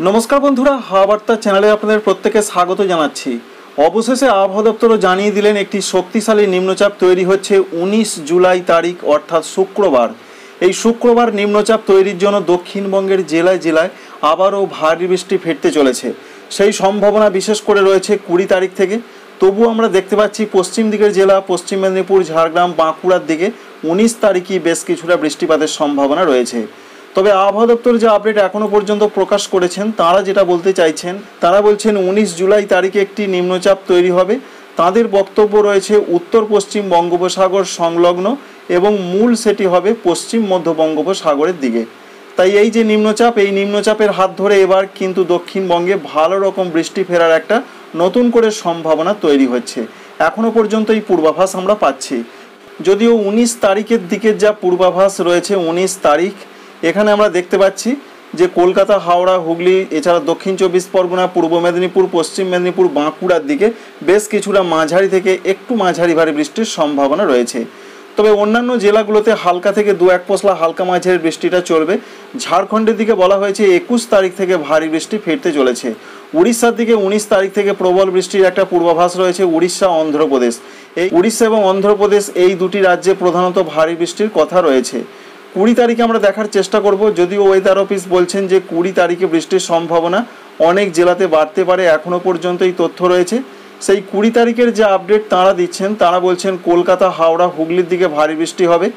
নমস্কার বন্ধুরা, হাওয়া বার্তা চ্যানেলে আপনাদের প্রত্যেককে স্বাগত জানাচ্ছি। অবশেষে আবহাওয়া দপ্তরও জানিয়ে দিলেন একটি শক্তিশালী নিম্নচাপ তৈরি হচ্ছে 19 জুলাই তারিখ অর্থাৎ শুক্রবার। এই শুক্রবার নিম্নচাপ তৈরির জন্য দক্ষিণবঙ্গের জেলায় জেলায় আবারও ভারী বৃষ্টি ফিরতে চলেছে। সেই সম্ভাবনা বিশেষ করে রয়েছে 20 তারিখ থেকে। তবুও আমরা দেখতে পাচ্ছি পশ্চিম দিকের জেলা পশ্চিম মেদিনীপুর, ঝাড়গ্রাম, বাঁকুড়ার দিকে 19 তারিখই বেশ কিছুটা বৃষ্টিপাতের সম্ভাবনা রয়েছে। তবে আবহাওয়া দপ্তর যে আপডেট এখনও পর্যন্ত প্রকাশ করেছেন তারা যেটা বলতে চাইছেন, তারা বলছেন 19 জুলাই তারিখে একটি নিম্নচাপ তৈরি হবে। তাদের বক্তব্য রয়েছে উত্তর পশ্চিম বঙ্গোপসাগর সংলগ্ন এবং মূল সেটি হবে পশ্চিম মধ্য বঙ্গোপসাগরের দিকে। তাই এই যে নিম্নচাপ, এই নিম্নচাপের হাত ধরে এবার কিন্তু দক্ষিণবঙ্গে ভালো রকম বৃষ্টি ফেরার একটা নতুন করে সম্ভাবনা তৈরি হচ্ছে। এখনও পর্যন্ত এই পূর্বাভাস আমরা পাচ্ছি। যদিও 19 তারিখের দিকের যা পূর্বাভাস রয়েছে, 19 তারিখ এখানে আমরা দেখতে পাচ্ছি যে কলকাতা, হাওড়া, হুগলি, এছাড়া দক্ষিণ 24 পরগনা, পূর্ব মেদিনীপুর, পশ্চিম মেদিনীপুর, বাঁকুড়ার দিকে বেশ কিছুটা মাঝারি থেকে একটু মাঝারি ভারী বৃষ্টির সম্ভাবনা রয়েছে। তবে অন্যান্য জেলাগুলোতে হালকা থেকে 2-1 পশলা হালকা মাঝারি বৃষ্টিটা চলবে। ঝাড়খণ্ডের দিকে বলা হয়েছে 21 তারিখ থেকে ভারী বৃষ্টি ফিরতে চলেছে। উড়িষ্যার দিকে 19 তারিখ থেকে প্রবল বৃষ্টির একটা পূর্বাভাস রয়েছে। উড়িষ্যা, অন্ধ্রপ্রদেশ, এই উড়িষ্যা এবং অন্ধ্রপ্রদেশ এই দুটি রাজ্যে প্রধানত ভারী বৃষ্টির কথা রয়েছে। 20 তারিখে আমরা দেখার চেষ্টা করব। যদিও ওয়েদার অফিস বলছেন যে 20 তারিখে বৃষ্টির সম্ভাবনা অনেক জেলাতে বাড়তে পারে, এখনও পর্যন্ত এই তথ্য রয়েছে। সেই 20 তারিখের যে আপডেট তাঁরা দিচ্ছেন, তারা বলছেন কলকাতা, হাওড়া, হুগলির দিকে ভারী বৃষ্টি হবে।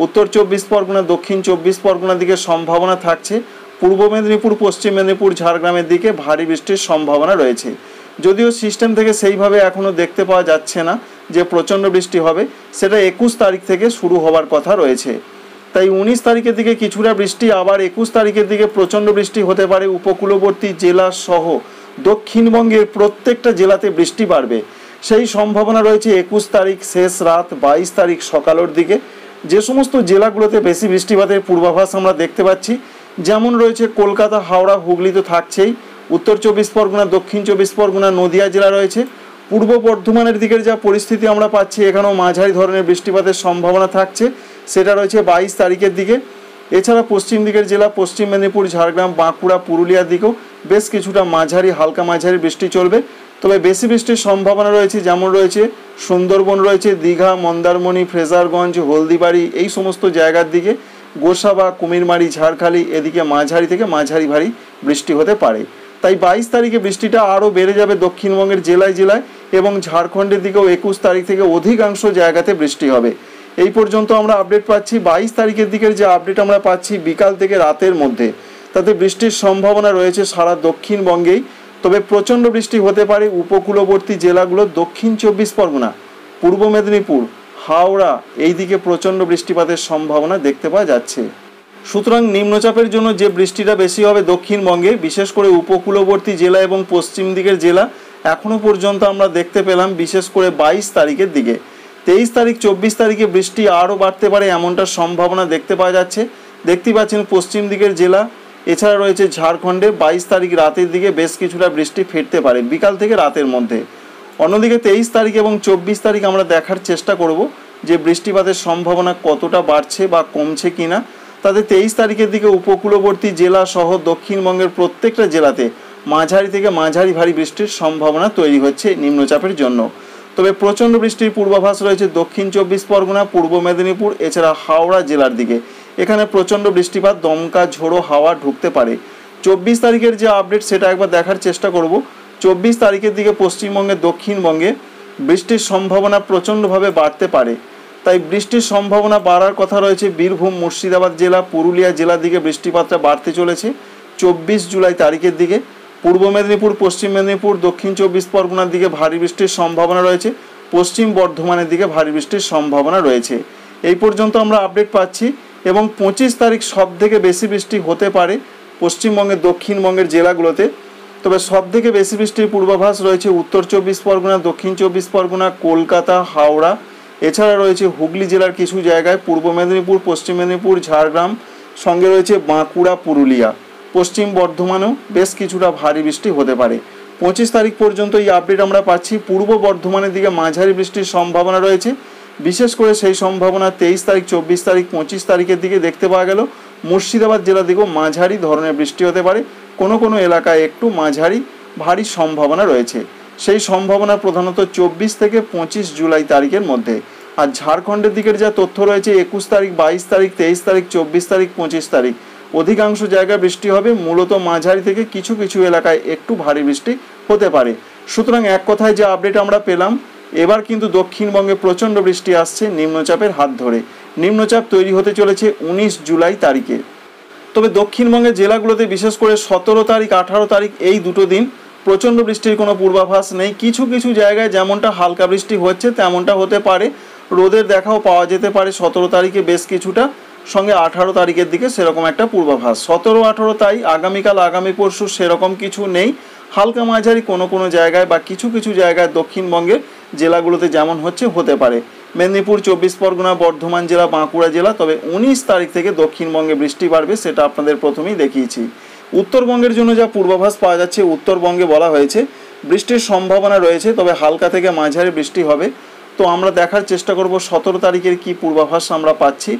উত্তর 24 পরগনা, দক্ষিণ 24 পরগনার দিকে সম্ভাবনা থাকছে। পূর্ব মেদিনীপুর, পশ্চিম মেদিনীপুর, ঝাড়গ্রামের দিকে ভারী বৃষ্টির সম্ভাবনা রয়েছে। যদিও সিস্টেম থেকে সেইভাবে এখনও দেখতে পাওয়া যাচ্ছে না যে প্রচণ্ড বৃষ্টি হবে, সেটা 21 তারিখ থেকে শুরু হওয়ার কথা রয়েছে। তাই 19 তারিখের দিকে কিছুটা বৃষ্টি, আবার 21 তারিখের দিকে প্রচণ্ড বৃষ্টি হতে পারে। উপকূলবর্তী জেলা সহ দক্ষিণবঙ্গের প্রত্যেকটা জেলাতে বৃষ্টি বাড়বে, সেই সম্ভাবনা রয়েছে 21 তারিখ শেষ রাত, 22 তারিখ সকালের দিকে। যে সমস্ত জেলাগুলোতে বেশি বৃষ্টিপাতের পূর্বাভাস আমরা দেখতে পাচ্ছি, যেমন রয়েছে কলকাতা, হাওড়া, হুগলি তো থাকছেই, উত্তর 24 পরগনা, দক্ষিণ 24 পরগনা, নদিয়া জেলা রয়েছে। পূর্ব বর্ধমানের দিকের যা পরিস্থিতি আমরা পাচ্ছি, এখানেও মাঝারি ধরনের বৃষ্টিপাতের সম্ভাবনা থাকছে, সেটা রয়েছে 22 তারিখের দিকে। এছাড়া পশ্চিম দিকের জেলা পশ্চিম মেদিনীপুর, ঝাড়গ্রাম, বাঁকুড়া, পুরুলিয়ার দিকেও বেশ কিছুটা মাঝারি হালকা মাঝারি বৃষ্টি চলবে। তবে বেশি বৃষ্টির সম্ভাবনা রয়েছে, যেমন রয়েছে সুন্দরবন রয়েছে, দীঘা, মন্দারমণি, ফ্রেজারগঞ্জ, হলদিবাড়ি এই সমস্ত জায়গার দিকে, গোসাবা, কুমিরমারি, ঝাড়খালি এদিকে মাঝারি থেকে মাঝারি ভারী বৃষ্টি হতে পারে। তাই 22 তারিখে বৃষ্টিটা আরও বেড়ে যাবে দক্ষিণবঙ্গের জেলায় জেলায়, এবং ঝাড়খণ্ডের দিকেও 21 তারিখ থেকে অধিকাংশ জায়গাতে বৃষ্টি হবে। এই পর্যন্ত আমরা আপডেট পাচ্ছি। 22 তারিখের দিকের যে আপডেট আমরা পাচ্ছি বিকাল থেকে রাতের মধ্যে, তাতে বৃষ্টির সম্ভাবনা রয়েছে সারা দক্ষিণবঙ্গেই। তবে প্রচণ্ড বৃষ্টি হতে পারে উপকূলবর্তী জেলাগুলো, দক্ষিণ 24 পরগনা, পূর্ব মেদিনীপুর, হাওড়া এই দিকে প্রচণ্ড বৃষ্টিপাতের সম্ভাবনা দেখতে পাওয়া যাচ্ছে। সুতরাং নিম্নচাপের জন্য যে বৃষ্টিটা বেশি হবে দক্ষিণবঙ্গে, বিশেষ করে উপকূলবর্তী জেলা এবং পশ্চিম দিকের জেলা, এখনও পর্যন্ত আমরা দেখতে পেলাম বিশেষ করে 22 তারিখের দিকে। 23 তারিখ 24 তারিখে বৃষ্টি আরও বাড়তে পারে এমনটা সম্ভাবনা দেখতে পাওয়া যাচ্ছে। দেখতেই পাচ্ছেন পশ্চিম দিকের জেলা, এছাড়া রয়েছে ঝাড়খণ্ডে 22 তারিখ রাতের দিকে বেশ কিছুটা বৃষ্টি ফিরতে পারে বিকাল থেকে রাতের মধ্যে। অন্যদিকে 23 তারিখ এবং 24 তারিখ আমরা দেখার চেষ্টা করব যে বৃষ্টিপাতের সম্ভাবনা কতটা বাড়ছে বা কমছে কিনা। তাতে 23 তারিখের দিকে উপকূলবর্তী জেলা সহ দক্ষিণবঙ্গের প্রত্যেকটা জেলাতে মাঝারি থেকে মাঝারি ভারী বৃষ্টির সম্ভাবনা তৈরি হচ্ছে নিম্নচাপের জন্য। তবে প্রচণ্ড বৃষ্টির পূর্বাভাস রয়েছে দক্ষিণ 24 পরগনা, পূর্ব মেদিনীপুর, এছাড়া হাওড়া জেলার দিকে। এখানে প্রচণ্ড বৃষ্টিপাত, দমকা ঝোড়ো হাওয়া ঢুকতে পারে। 24 তারিখের যে আপডেট সেটা একবার দেখার চেষ্টা করব। 24 তারিখের দিকে পশ্চিমবঙ্গে, দক্ষিণবঙ্গে বৃষ্টির সম্ভাবনা প্রচণ্ডভাবে বাড়তে পারে। তাই বৃষ্টির সম্ভাবনা বাড়ার কথা রয়েছে বীরভূম, মুর্শিদাবাদ জেলা, পুরুলিয়া জেলার দিকে বৃষ্টিপাতটা বাড়তে চলেছে 24 জুলাই তারিখের দিকে। পূর্ব মেদিনীপুর, পশ্চিম মেদিনীপুর, দক্ষিণ 24 পরগনার দিকে ভারী বৃষ্টির সম্ভাবনা রয়েছে। পশ্চিম বর্ধমানের দিকে ভারী বৃষ্টির সম্ভাবনা রয়েছে। এই পর্যন্ত আমরা আপডেট পাচ্ছি। এবং 25 তারিখ সব থেকে বেশি বৃষ্টি হতে পারে পশ্চিমবঙ্গের দক্ষিণবঙ্গের জেলাগুলোতে। তবে সব থেকে বেশি বৃষ্টির পূর্বাভাস রয়েছে উত্তর 24 পরগনা, দক্ষিণ 24 পরগনা, কলকাতা, হাওড়া, এছাড়া রয়েছে হুগলি জেলার কিছু জায়গায়, পূর্ব মেদিনীপুর, পশ্চিম মেদিনীপুর, ঝাড়গ্রাম, সঙ্গে রয়েছে বাঁকুড়া, পুরুলিয়া, পশ্চিম বর্ধমানেও বেশ কিছুটা ভারী বৃষ্টি হতে পারে। 25 তারিখ পর্যন্ত এই আপডেট আমরা পাচ্ছি। পূর্ব বর্ধমানের দিকে মাঝারি বৃষ্টির সম্ভাবনা রয়েছে, বিশেষ করে সেই সম্ভাবনা 23 তারিখ, 24 তারিখ, 25 তারিখের দিকে দেখতে পাওয়া গেল। মুর্শিদাবাদ জেলা দিকেও মাঝারি ধরনের বৃষ্টি হতে পারে। কোনো কোনো এলাকায় একটু মাঝারি ভারী সম্ভাবনা রয়েছে। সেই সম্ভাবনা প্রধানত 24 থেকে 25 জুলাই তারিখের মধ্যে। আর ঝাড়খণ্ডের দিকের যা তথ্য রয়েছে 21 তারিখ, 22 তারিখ, 23 তারিখ, 24 তারিখ, 25 তারিখ অধিকাংশ জায়গায় বৃষ্টি হবে, মূলত মাঝারি থেকে কিছু কিছু এলাকায় একটু ভারী বৃষ্টি হতে পারে। সুতরাং এক কথায় যে আপডেট আমরা পেলাম, এবার কিন্তু দক্ষিণবঙ্গে প্রচণ্ড বৃষ্টি আসছে নিম্নচাপের হাত ধরে। নিম্নচাপ তৈরি হতে চলেছে 19 জুলাই তারিখে। তবে দক্ষিণবঙ্গের জেলাগুলোতে বিশেষ করে 17 তারিখ, 18 তারিখ এই দুটো দিন প্রচণ্ড বৃষ্টির কোনো পূর্বাভাস নেই। কিছু কিছু জায়গায় যেমনটা হালকা বৃষ্টি হচ্ছে তেমনটা হতে পারে, রোদের দেখাও পাওয়া যেতে পারে 17 তারিখে বেশ কিছুটা, সঙ্গে 18 তারিখের দিকে সেরকম একটা পূর্বাভাস। 17, 18 তাই আগামীকাল, আগামী পরশু সেরকম কিছু নেই। হালকা মাঝারি কোনো কোনো জায়গায় বা কিছু কিছু জায়গায় দক্ষিণবঙ্গের জেলাগুলোতে যেমন হচ্ছে হতে পারে। মেদিনীপুর, 24 পরগনা, বর্ধমান জেলা, বাঁকুড়া জেলা। তবে 19 তারিখ থেকে দক্ষিণবঙ্গে বৃষ্টি বাড়বে, সেটা আপনাদের প্রথমেই দেখিয়েছি। উত্তরবঙ্গের জন্য যা পূর্বাভাস পাওয়া যাচ্ছে, উত্তরবঙ্গে বলা হয়েছে বৃষ্টির সম্ভাবনা রয়েছে, তবে হালকা থেকে মাঝারি বৃষ্টি হবে। তো আমরা দেখার চেষ্টা করব 17 তারিখের কি পূর্বাভাস আমরা পাচ্ছি।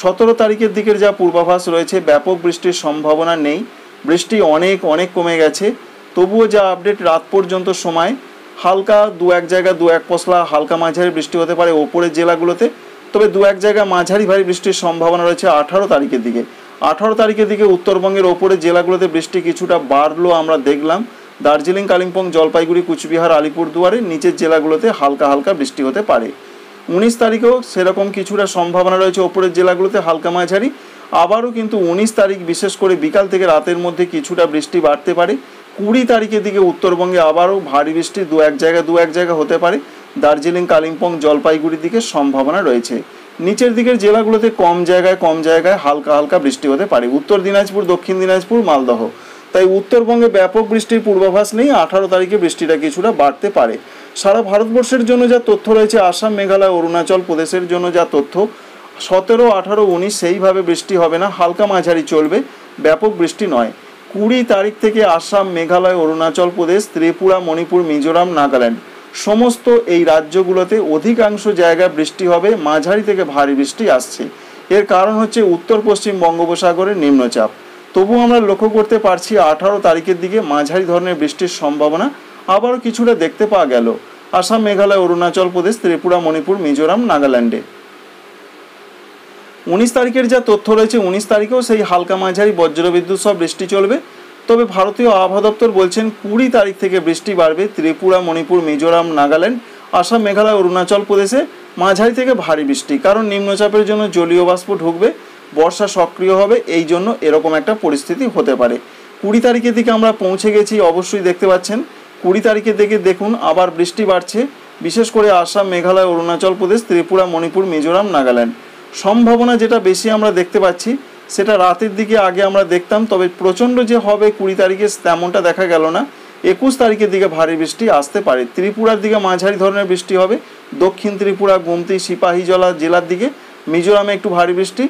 17 তারিখের দিকের যা পূর্বাভাস রয়েছে ব্যাপক বৃষ্টির সম্ভাবনা নেই, বৃষ্টি অনেক অনেক কমে গেছে। তবুও যা আপডেট রাত পর্যন্ত সময় হালকা দু এক জায়গা দু এক পশলা হালকা মাঝারি বৃষ্টি হতে পারে ওপরের জেলাগুলোতে। তবে দু এক জায়গায় মাঝারি ভারী বৃষ্টির সম্ভাবনা রয়েছে 18 তারিখের দিকে। 18 তারিখের দিকে উত্তরবঙ্গের ওপরের জেলাগুলোতে বৃষ্টি কিছুটা বাড়লো আমরা দেখলাম। দার্জিলিং, কালিম্পং, জলপাইগুড়ি, কুচবিহার, আলিপুরদুয়ারের নিচের জেলাগুলোতে হালকা হালকা বৃষ্টি হতে পারে। 19 তারিখেও সেরকম কিছুটা সম্ভাবনা রয়েছে ওপরের জেলাগুলোতে হালকা মাঝারি। আবারও কিন্তু 19 তারিখ বিশেষ করে বিকাল থেকে রাতের মধ্যে কিছুটা বৃষ্টি বাড়তে পারে। 20 তারিখের দিকে উত্তরবঙ্গে আবারও ভারী বৃষ্টি দু এক জায়গা হতে পারে। দার্জিলিং, কালিম্পং, জলপাইগুড়ির দিকে সম্ভাবনা রয়েছে। নিচের দিকের জেলাগুলোতে কম জায়গায় হালকা হালকা বৃষ্টি হতে পারে, উত্তর দিনাজপুর, দক্ষিণ দিনাজপুর, মালদহ। তাই উত্তরবঙ্গে ব্যাপক বৃষ্টির পূর্বাভাস নেই। 18 তারিখে বৃষ্টিটা কিছুটা বাড়তে পারে। সারা ভারতবর্ষের জন্য যা তথ্য রয়েছে, আসাম, মেঘালয়, অরুণাচল প্রদেশের জন্য যা তথ্য, 17, 18, 19 সেইভাবে বৃষ্টি হবে না, হালকা মাঝারি চলবে, ব্যাপক বৃষ্টি নয়। 20 তারিখ থেকে আসাম, মেঘালয়, অরুণাচল প্রদেশ, ত্রিপুরা, মণিপুর, মিজোরাম, নাগাল্যান্ড সমস্ত এই রাজ্যগুলোতে অধিকাংশ জায়গায় বৃষ্টি হবে, মাঝারি থেকে ভারী বৃষ্টি আসছে। এর কারণ হচ্ছে উত্তর পশ্চিম বঙ্গোপসাগরের নিম্নচাপ। তবু আমরা লক্ষ্য করতে পারছি 18 তারিখের দিকে মাঝারি ধরনের বৃষ্টির সম্ভাবনা আবারও কিছুটা দেখতে পাওয়া গেল আসাম, মেঘালয়, অরুণাচল প্রদেশ, ত্রিপুরা, মণিপুর, মিজোরাম, নাগাল্যান্ডে। 19 তারিখের যা তথ্য রয়েছে 19 তারিখেও সেই হালকা মাঝারি বজ্রবিদ্যুৎ সহ বৃষ্টি চলবে। তবে ভারতীয় আবহাওয়া দপ্তর বলছেন 20 তারিখ থেকে বৃষ্টি বাড়বে ত্রিপুরা, মণিপুর, মিজোরাম, নাগাল্যান্ড, আসাম, মেঘালয়, অরুণাচল প্রদেশে মাঝারি থেকে ভারী বৃষ্টি। কারণ নিম্নচাপের জন্য জলীয় বাষ্প ঢুকবে, বর্ষা সক্রিয় হবে, এই জন্য এরকম একটা পরিস্থিতি হতে পারে। 20 তারিখের দিকে আমরা পৌঁছে গেছি, অবশ্যই দেখতে পাচ্ছেন। 20 তারিখের দিকে দেখুন আবার বৃষ্টি বাড়ছে, বিশেষ করে আসাম, মেঘালয়, অরুণাচল প্রদেশ, ত্রিপুরা, মণিপুর, মিজোরাম, নাগাল্যান্ড। সম্ভাবনা যেটা বেশি আমরা দেখতে পাচ্ছি সেটা রাতের দিকে আগে আমরা দেখতাম, তবে প্রচণ্ড যে হবে 20 তারিখে তেমনটা দেখা গেল না। 21 তারিখের দিকে ভারী বৃষ্টি আসতে পারে। ত্রিপুরার দিকে মাঝারি ধরনের বৃষ্টি হবে, দক্ষিণ ত্রিপুরা, গোমতি, সিপাহীজলা জেলার দিকে, মিজোরামে একটু ভারী বৃষ্টি।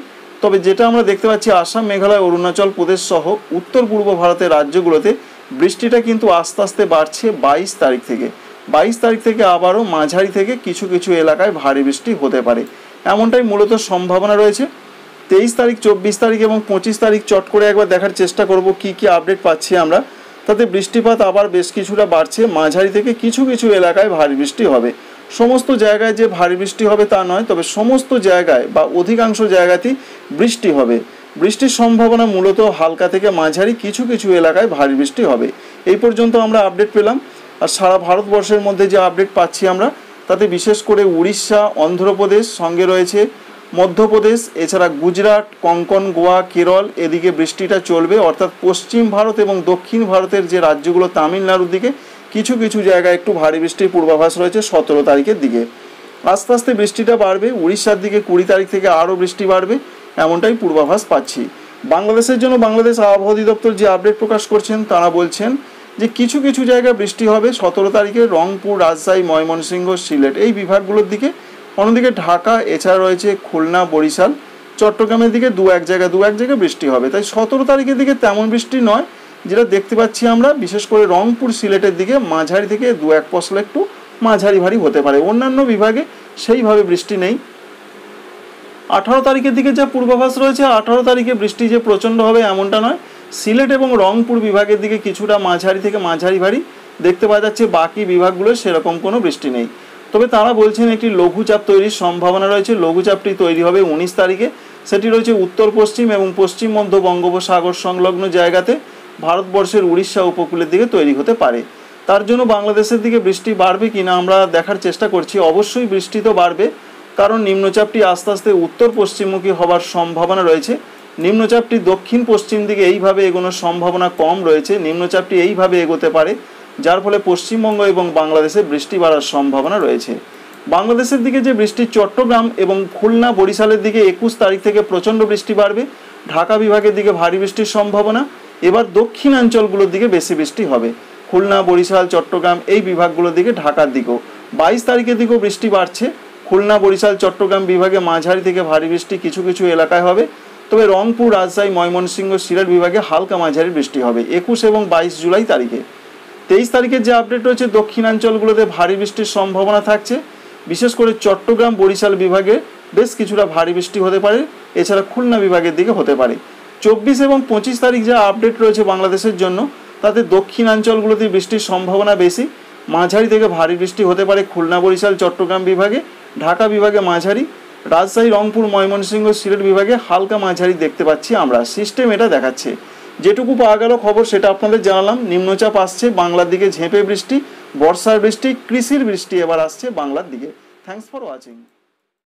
তবে যেটা আমরা দেখতে পাচ্ছি আসাম, মেঘালয়, অরুণাচল প্রদেশ সহ উত্তর পূর্ব ভারতের রাজ্যগুলোতে বৃষ্টিটা কিন্তু আস্তে আস্তে বাড়ছে 22 তারিখ থেকে। 22 তারিখ থেকে আবারও মাঝারি থেকে কিছু কিছু এলাকায় ভারী বৃষ্টি হতে পারে, এমনটাই মূলত সম্ভাবনা রয়েছে। 23 তারিখ, 24 তারিখ এবং 25 তারিখ চট করে একবার দেখার চেষ্টা করব কি কি আপডেট পাচ্ছি আমরা। তাতে বৃষ্টিপাত আবার বেশ কিছুটা বাড়ছে, মাঝারি থেকে কিছু কিছু এলাকায় ভারী বৃষ্টি হবে। সমস্ত জায়গায় যে ভারী বৃষ্টি হবে তা নয়, তবে সমস্ত জায়গায় বা অধিকাংশ জায়গাতেই বৃষ্টি হবে। বৃষ্টির সম্ভাবনা মূলত হালকা থেকে মাঝারি, কিছু কিছু এলাকায় ভারী বৃষ্টি হবে। এই পর্যন্ত আমরা আপডেট পেলাম। আর সারা ভারতবর্ষের মধ্যে যে আপডেট পাচ্ছি আমরা, তাতে বিশেষ করে উড়িষ্যা, অন্ধ্রপ্রদেশ, সঙ্গে রয়েছে মধ্যপ্রদেশ, এছাড়া গুজরাট, কোঙ্কন, গোয়া, কেরল, এদিকে বৃষ্টিটা চলবে। অর্থাৎ পশ্চিম ভারত এবং দক্ষিণ ভারতের যে রাজ্যগুলো, তামিলনাড়ুর দিকে কিছু কিছু জায়গায় একটু ভারী বৃষ্টির পূর্বাভাস রয়েছে 17 তারিখের দিকে। আস্তে আস্তে বৃষ্টিটা বাড়বে, উড়িষ্যার দিকে 20 তারিখ থেকে আরও বৃষ্টি বাড়বে, এমনটাই পূর্বাভাস পাচ্ছি। বাংলাদেশের জন্য বাংলাদেশ আবহাওয়া অধিদপ্তর যে আপডেট প্রকাশ করছেন, তারা বলছেন যে কিছু কিছু জায়গায় বৃষ্টি হবে 17 তারিখে রংপুর, রাজশাহী, ময়মনসিংহ, সিলেট এই বিভাগগুলোর দিকে। অন্যদিকে ঢাকা, এছাড়া রয়েছে খুলনা, বরিশাল, চট্টগ্রামের দিকে দু এক জায়গায় বৃষ্টি হবে। তাই 17 তারিখের দিকে তেমন বৃষ্টি নয়, যেটা দেখতে পাচ্ছি আমরা বিশেষ করে রংপুর, সিলেটের দিকে মাঝারি থেকে দু এক পশলা একটু মাঝারি ভারী হতে পারে। অন্যান্য বিভাগে সেইভাবে বৃষ্টি নেই। 18 তারিখের দিকে যা পূর্বাভাস রয়েছে, 18 তারিখে বৃষ্টি যে প্রচণ্ড হবে এমনটা নয়, সিলেট এবং রংপুর বিভাগের দিকে কিছুটা মাঝারি থেকে মাঝারি ভারী দেখতে পাওয়া যাচ্ছে, বাকি বিভাগগুলো সেরকম কোনো বৃষ্টি নেই। তবে তারা বলছেন একটি লঘুচাপ তৈরির সম্ভাবনা রয়েছে। লঘুচাপটি তৈরি হবে 19 তারিখে। সেটি রয়েছে উত্তর পশ্চিম এবং পশ্চিম মধ্য বঙ্গোপসাগর সংলগ্ন জায়গাতে ভারতবর্ষের উড়িষ্যা উপকূলের দিকে তৈরি হতে পারে। তার জন্য বাংলাদেশের দিকে বৃষ্টি বাড়বে কিনা আমরা দেখার চেষ্টা করছি। অবশ্যই বৃষ্টি তো বাড়বে, কারণ নিম্নচাপটি আস্তে আস্তে উত্তর পশ্চিমমুখী হবার সম্ভাবনা রয়েছে। নিম্নচাপটি দক্ষিণ পশ্চিম দিকে এইভাবে এগোনোর সম্ভাবনা কম রয়েছে। নিম্নচাপটি এইভাবে এগোতে পারে, যার ফলে পশ্চিমবঙ্গ এবং বাংলাদেশে বৃষ্টি বাড়ার সম্ভাবনা রয়েছে। বাংলাদেশের দিকে যে বৃষ্টি, চট্টগ্রাম এবং খুলনা বরিশালের দিকে 21 তারিখ থেকে প্রচণ্ড বৃষ্টি বাড়বে। ঢাকা বিভাগের দিকে ভারী বৃষ্টির সম্ভাবনা। এবার দক্ষিণাঞ্চলগুলোর দিকে বেশি বৃষ্টি হবে, খুলনা বরিশাল চট্টগ্রাম এই বিভাগগুলোর দিকে, ঢাকার দিকেও 22 তারিখের দিকেও বৃষ্টি বাড়ছে। খুলনা বরিশাল চট্টগ্রাম বিভাগে মাঝারি থেকে ভারী বৃষ্টি কিছু কিছু এলাকায় হবে। তবে রংপুর রাজশাহী ময়মনসিংহ সিলেট বিভাগে হালকা মাঝারি বৃষ্টি হবে 21 এবং 22 জুলাই তারিখে। 23 তারিখের যে আপডেট রয়েছে, দক্ষিণাঞ্চলগুলোতে ভারী বৃষ্টির সম্ভাবনা থাকছে। বিশেষ করে চট্টগ্রাম বরিশাল বিভাগে বেশ কিছুটা ভারী বৃষ্টি হতে পারে, এছাড়া খুলনা বিভাগের দিকে হতে পারে। 24 এবং 25 তারিখ যা আপডেট রয়েছে বাংলাদেশের জন্য, তাতে দক্ষিণাঞ্চলগুলোতে বৃষ্টির সম্ভাবনা বেশি। মাঝারি থেকে ভারী বৃষ্টি হতে পারে খুলনা বরিশাল চট্টগ্রাম বিভাগে, ঢাকা বিভাগে মাঝারি, রাজশাহী রংপুর ময়মনসিংহ সিলেট বিভাগে হালকা মাঝারি দেখতে পাচ্ছি আমরা। সিস্টেম এটা দেখাচ্ছে। যেটুকু পাওয়া গেল খবর সেটা আপনাদের জানালাম। নিম্নচাপ আসছে, বাংলার দিকে ঝেঁপে বৃষ্টি, বর্ষার বৃষ্টি, কৃষির বৃষ্টি এবার আসছে বাংলার দিকে। Thanks for watching.